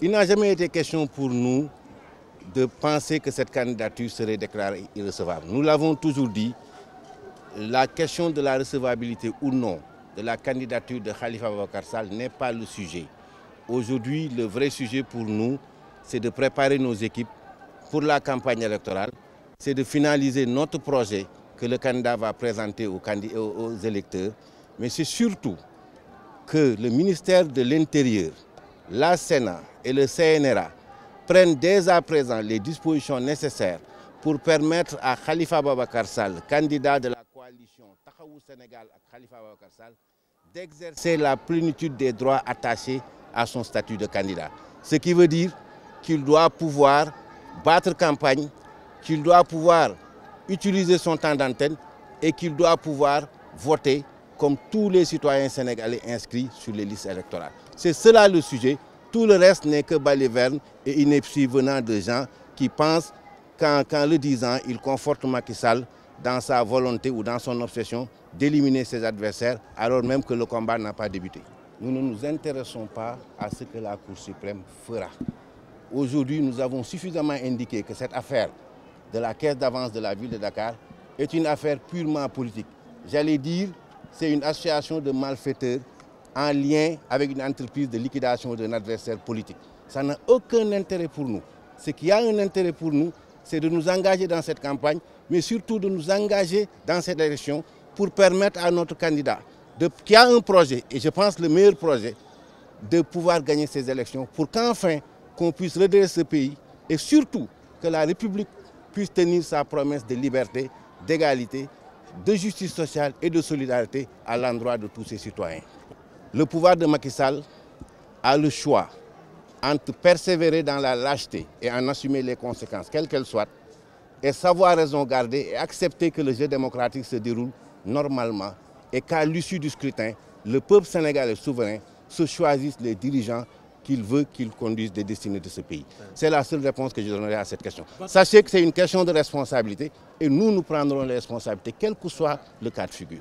Il n'a jamais été question pour nous de penser que cette candidature serait déclarée irrecevable. Nous l'avons toujours dit, la question de la recevabilité ou non de la candidature de Khalifa Ababacar Sall n'est pas le sujet. Aujourd'hui, le vrai sujet pour nous, c'est de préparer nos équipes pour la campagne électorale, c'est de finaliser notre projet que le candidat va présenter aux électeurs, mais c'est surtout que le ministère de l'Intérieur, la Sénat et le CNRA prennent dès à présent les dispositions nécessaires pour permettre à Khalifa Ababacar Sall, candidat de la coalition Taxawu Sénégal ak Khalifa Ababacar Sall, d'exercer la plénitude des droits attachés à son statut de candidat. Ce qui veut dire qu'il doit pouvoir battre campagne, qu'il doit pouvoir utiliser son temps d'antenne et qu'il doit pouvoir voter comme tous les citoyens sénégalais inscrits sur les listes électorales. C'est cela le sujet. Tout le reste n'est que baliverne et ineptie venant de gens qui pensent qu'en le disant, ils confortent Macky Sall dans sa volonté ou dans son obsession d'éliminer ses adversaires alors même que le combat n'a pas débuté. Nous ne nous intéressons pas à ce que la Cour suprême fera. Aujourd'hui, nous avons suffisamment indiqué que cette affaire de la caisse d'avance de la ville de Dakar est une affaire purement politique. J'allais dire, c'est une association de malfaiteurs en lien avec une entreprise de liquidation d'un adversaire politique. Ça n'a aucun intérêt pour nous. Ce qui a un intérêt pour nous, c'est de nous engager dans cette campagne, mais surtout de nous engager dans cette élection pour permettre à notre candidat qui a un projet, et je pense le meilleur projet, de pouvoir gagner ces élections pour qu'enfin qu'on puisse redresser ce pays et surtout que la République puisse tenir sa promesse de liberté, d'égalité, de justice sociale et de solidarité à l'endroit de tous ses citoyens. Le pouvoir de Macky Sall a le choix entre persévérer dans la lâcheté et en assumer les conséquences, quelles qu'elles soient, et savoir raison garder et accepter que le jeu démocratique se déroule normalement et qu'à l'issue du scrutin, le peuple sénégalais souverain se choisisse les dirigeants qu'il veut qu'ils conduisent des destinées de ce pays. C'est la seule réponse que je donnerai à cette question. Sachez que c'est une question de responsabilité et nous prendrons les responsabilités, quel que soit le cas de figure.